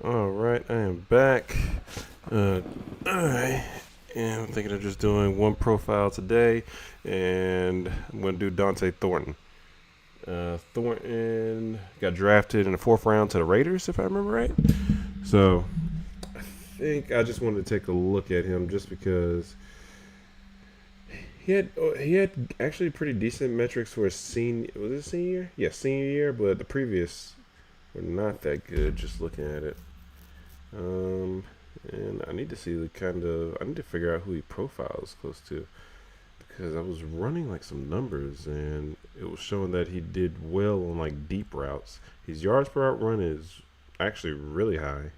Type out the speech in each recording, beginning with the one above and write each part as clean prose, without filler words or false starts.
All right, I am back. All right, and I'm thinking of just doing one profile today, and I'm going to do Dante Thornton. Thornton got drafted in the fourth round to the Raiders, if I remember right. So I think I just wanted to take a look at him just because he had actually pretty decent metrics for his senior. Was it senior year? Yeah, senior year, but the previous were not that good. Just looking at it. Um, and I need to see the I need to figure out who he profiles close to because I was running like some numbers and it was showing that he did well on like deep routes. His yards per route run is actually really high.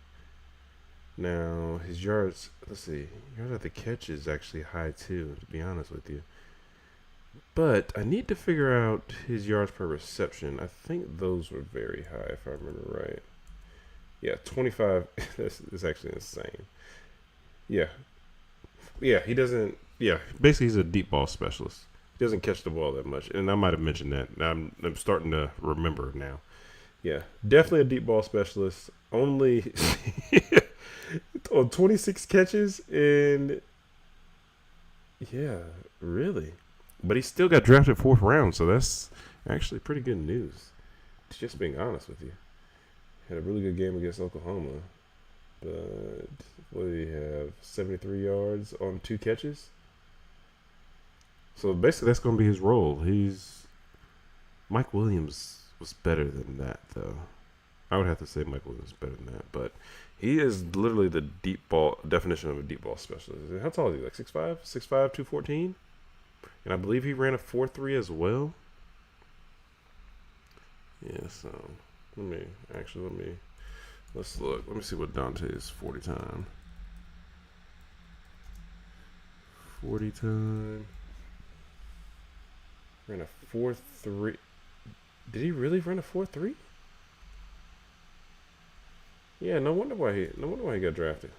Now his yards, let's see, yards at the catch is actually high too. To be honest with you, but I need to figure out his yards per reception. I think those were very high if I remember right. Yeah, 25. This is actually insane. Yeah, yeah, he doesn't. Yeah, basically he's a deep ball specialist. He doesn't catch the ball that much, and I might have mentioned that. I'm starting to remember now. Yeah, definitely a deep ball specialist. Only on 26 catches, and yeah, really. But he still got drafted fourth round, so that's actually pretty good news. Just being honest with you, had a really good game against Oklahoma. But what did he have? 73 yards on two catches. So basically, that's going to be his role. Mike Williams was better than that, though. I would have to say Mike Williams is better than that, but he is literally the deep ball definition of a deep ball specialist. How tall is he? Like 6'5", 6'5", 214? And I believe he ran a 4.3 as well. Yeah, so let's look. Let me see what Dante's 40 time. 40 time. Ran a 4.3. Did he really run a 4.3? Yeah, no wonder why he got drafted.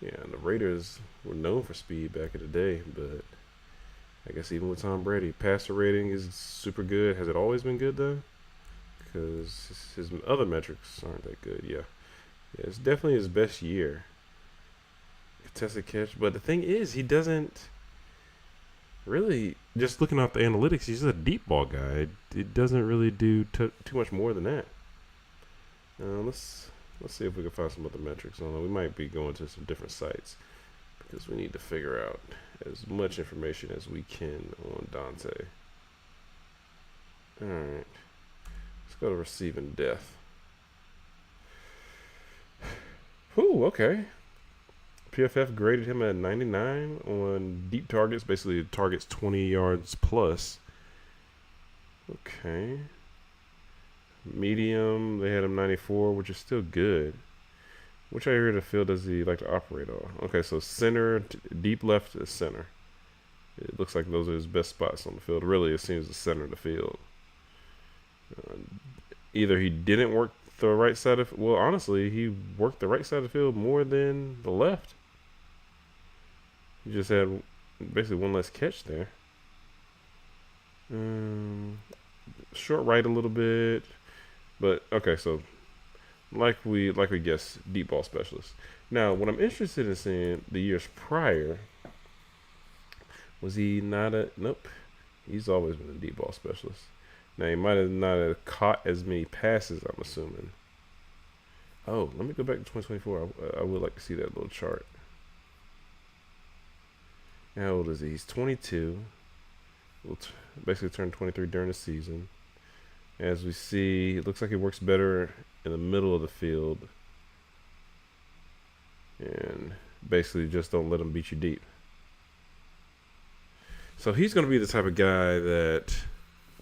Yeah, and the Raiders were known for speed back in the day, but I guess even with Tom Brady, passer rating is super good. Has it always been good though? Because his other metrics aren't that good. Yeah, it's definitely his best year. Contested catch, but the thing is, he doesn't really. Just looking off the analytics, he's a deep ball guy. It doesn't really do too much more than that. Let's see if we can find some other metrics on it. We might be going to some different sites because we need to figure out as much information as we can on Dante. All right, let's go to receiving death. Ooh, okay. PFF graded him at 99 on deep targets, basically targets 20 yards plus. Okay. Medium, they had him 94, which is still good. Which area of the field does he like to operate on? Okay, so center, deep left is center. It looks like those are his best spots on the field. Really, it seems the center of the field. Uh, Either he didn't work the right side of. Well, honestly, he worked the right side of the field more than the left. He just had basically one less catch there. Um, Short right a little bit, but okay. So like we guessed, deep ball specialist. Now, what I'm interested in seeing the years prior was he not a nope. He's always been a deep ball specialist. Now he might have not have caught as many passes. I'm assuming. Oh, let me go back to 2024. I would like to see that little chart. How old is he? He's 22. Will basically turn 23 during the season. As we see, it looks like he works better in the middle of the field, and basically just don't let him beat you deep. So he's going to be the type of guy that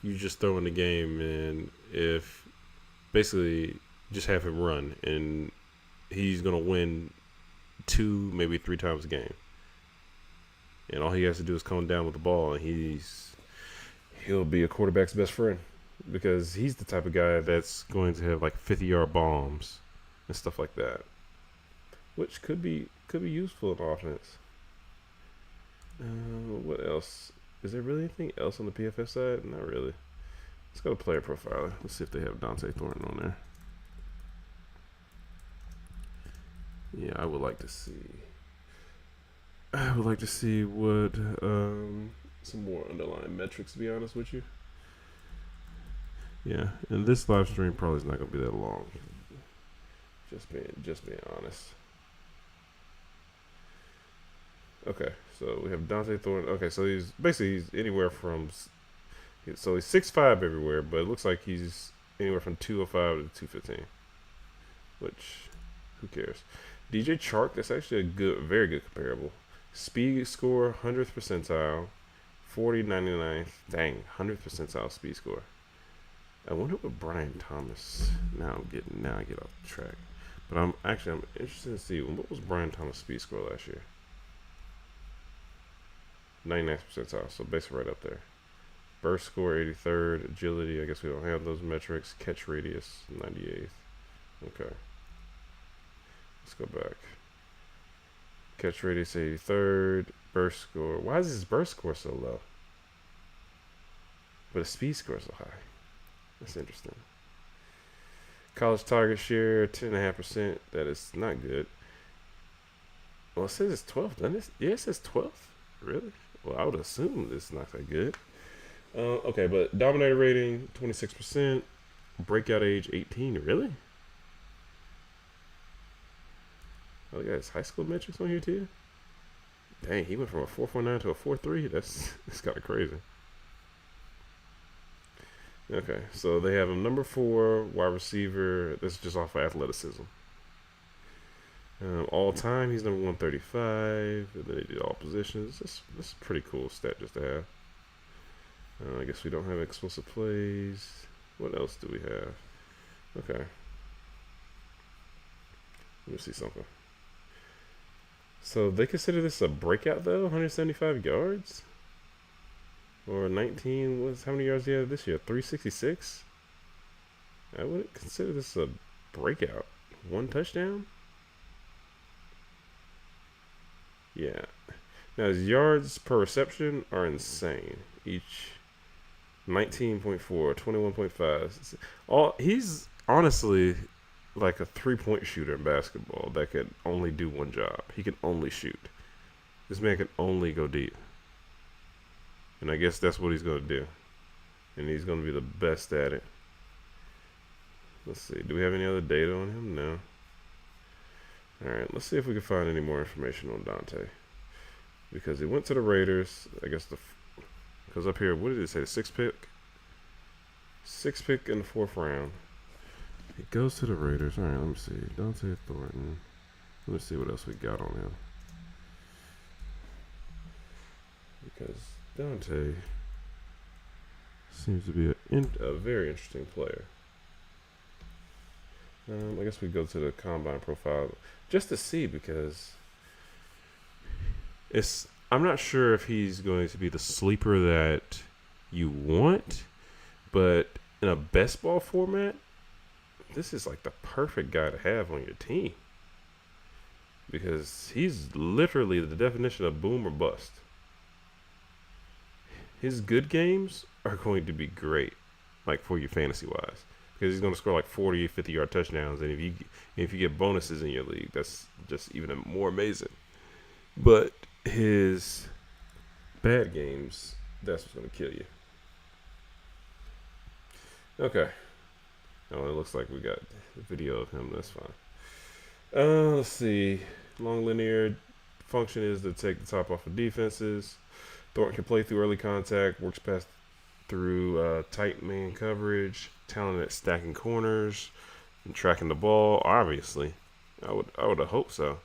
you just throw in the game, and if basically just have him run, and he's going to win two, maybe three times a game. And all he has to do is come down with the ball, and he'll be a quarterback's best friend because he's the type of guy that's going to have like 50-yard bombs and stuff like that, which could be useful in offense. What else? Is there really anything else on the PFF side? Not really. Let's go to player profiler. Let's see if they have Dante Thornton on there. Yeah, I would like to see. I would like to see what some more underlying metrics. To be honest with you. Yeah, and this live stream probably is not gonna be that long. Just being honest. Okay, so we have Dante Thornton. Okay, so he's anywhere from, so he's 6'5" everywhere, but it looks like he's anywhere from 205 to 215. Which, who cares? DJ Chark, that's actually a very good comparable. Speed score, 100th percentile, 4099. Dang, 100th percentile speed score. I wonder what Brian Thomas. Now I get off track. But I'm interested to see what was Brian Thomas' speed score last year. 99th percentile, so basically right up there. Burst score 83rd, agility, I guess we don't have those metrics. Catch radius 98th. Okay. Let's go back. Catch radius 83rd, burst score. Why is his burst score so low? But his speed score is so high. That's interesting. College target share 10.5%. That is not good. Well, it says it's 12th, doesn't it? Yeah, it says 12th. Really? Well, I would assume it's not that good. Okay, but dominator rating 26%. Breakout age 18. Really? Oh, yeah, his high school metrics on here too. Dang, he went from a 4.49 to a 4.3. That's kind of crazy. Okay, so they have him number 4 wide receiver. This is just off of athleticism. All time, he's number 135. And then they did all positions. That's a pretty cool stat just to have. I guess we don't have explosive plays. What else do we have? Okay. Let me see something. So they consider this a breakout though? 175 yards? Or 19, how many yards do you have this year? 366? I wouldn't consider this a breakout. 1 touchdown? Yeah. Now his yards per reception are insane. Each 19.4, 21.5. He's honestly like a 3-point shooter in basketball that could only do one job. He can only shoot. This man can only go deep. And I guess that's what he's going to do. And he's going to be the best at it. Let's see. Do we have any other data on him? No. Alright, let's see if we can find any more information on Dante. Because he went to the Raiders. I guess because up here, what did it say? The 6th pick? 6th pick in the 4th round. He goes to the Raiders. Alright, let me see. Dante Thornton. Let me see what else we got on him. Because Dante seems to be a very interesting player. I guess we go to the combine profile just to see, because I'm not sure if he's going to be the sleeper that you want, but in a best ball format, this is like the perfect guy to have on your team, because he's literally the definition of boom or bust. His good games are going to be great, like for you fantasy wise, because he's going to score like 40, 50-yard touchdowns, and if you get bonuses in your league, that's just even more amazing. But his bad games, that's what's going to kill you. Okay. Oh, it looks like we got a video of him. That's fine. Let's see. Long linear function is to take the top off of defenses. Thornton can play through early contact, works past through tight man coverage, talented at stacking corners and tracking the ball. Obviously, I would have hoped so.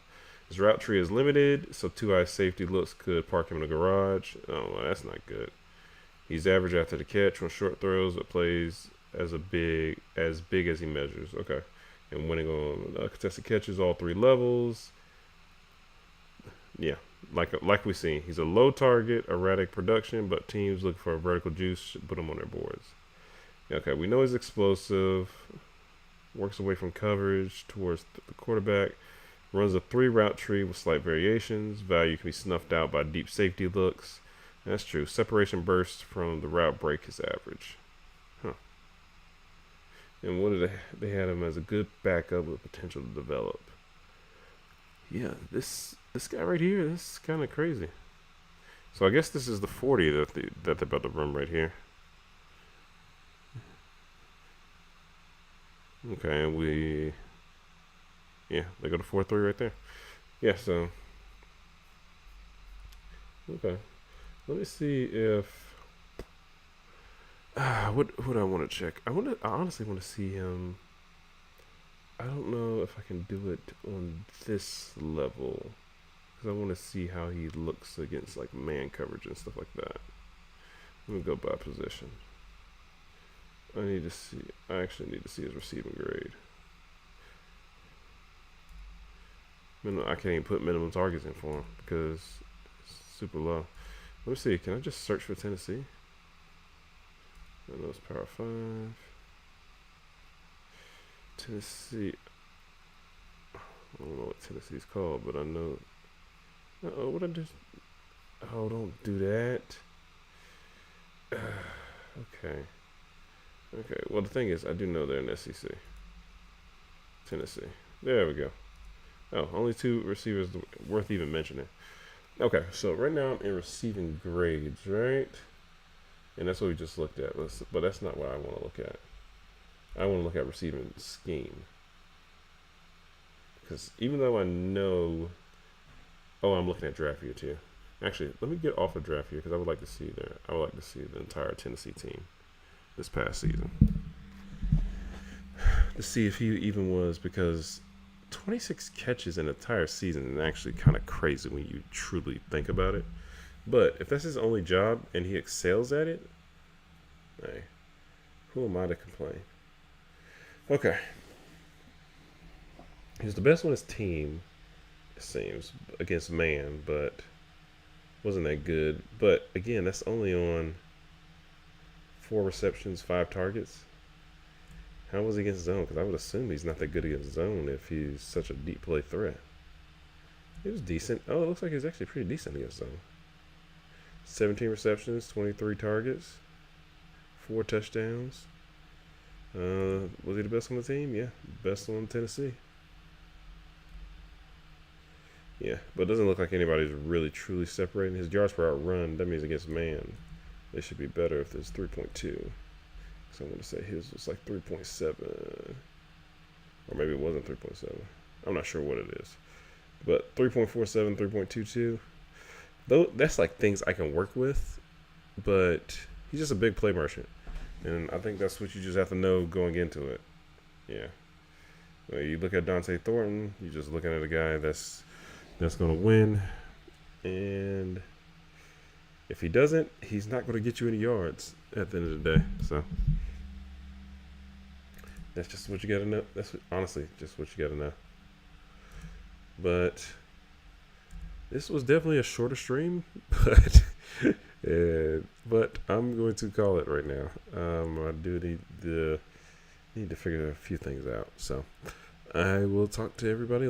His route tree is limited, so 2-eye safety looks could park him in the garage. Oh, well, that's not good. He's average after the catch on short throws, but plays as big as he measures. Okay, and winning on contested catches, all 3 levels. Yeah. Like we've seen, he's a low target, erratic production, but teams look for a vertical juice should put him on their boards. Okay, we know he's explosive, works away from coverage towards the quarterback, runs a 3 route tree with slight variations. Value can be snuffed out by deep safety looks. That's true. Separation bursts from the route break is average. Huh. And what did they had him as a good backup with potential to develop. Yeah, this guy right here, this is kind of crazy. So I guess this is the 40 that they're about to run right here. Okay, and they go to 4-3 right there. Yeah, so okay. Let me see if what I want to check. I honestly want to see him. I don't know if I can do it on this level because I want to see how he looks against like man coverage and stuff like that. Let me go by position. I actually need to see his receiving grade. I can't even put minimum targets in for him because it's super low. Let me see. Can I just search for Tennessee? I know it's Power 5. Tennessee. I don't know what Tennessee's called, but I know. Oh, what I just. Oh, don't do that. Okay. Okay. Well, the thing is, I do know they're in SEC. Tennessee. There we go. Oh, only 2 receivers worth even mentioning. Okay, so right now I'm in receiving grades, right? And that's what we just looked at. But that's not what I want to look at. I want to look at receiving scheme. Because even though I know... Oh, I'm looking at draft year too. Actually, let me get off of draft year because I would like to see the entire Tennessee team this past season. To see if he even was, because 26 catches in an entire season is actually kind of crazy when you truly think about it. But if that's his only job and he excels at it, hey, who am I to complain? Okay. He's the best on his team, it seems, against man, but wasn't that good. But again, that's only on 4 receptions, 5 targets. How was he against zone? Because I would assume he's not that good against zone if he's such a deep play threat. He was decent. Oh, it looks like he's actually pretty decent against zone. 17 receptions, 23 targets, 4 touchdowns. Was he the best on the team? Yeah, best on Tennessee. Yeah, but it doesn't look like anybody's really truly separating. His yards per out run, that means against man, they should be better if there's 3.2. So I'm going to say his was like 3.7. Or maybe it wasn't 3.7. I'm not sure what it is. But 3.47, 3.22. Though that's like things I can work with. But he's just a big play merchant. And I think that's what you just have to know going into it. Yeah. Well, you look at Dante Thornton, you're just looking at a guy that's going to win. And if he doesn't, he's not going to get you any yards at the end of the day. So that's just what you got to know. That's honestly just what you got to know. But this was definitely a shorter stream, but I'm going to call it right now. I do need to figure a few things out. So I will talk to everybody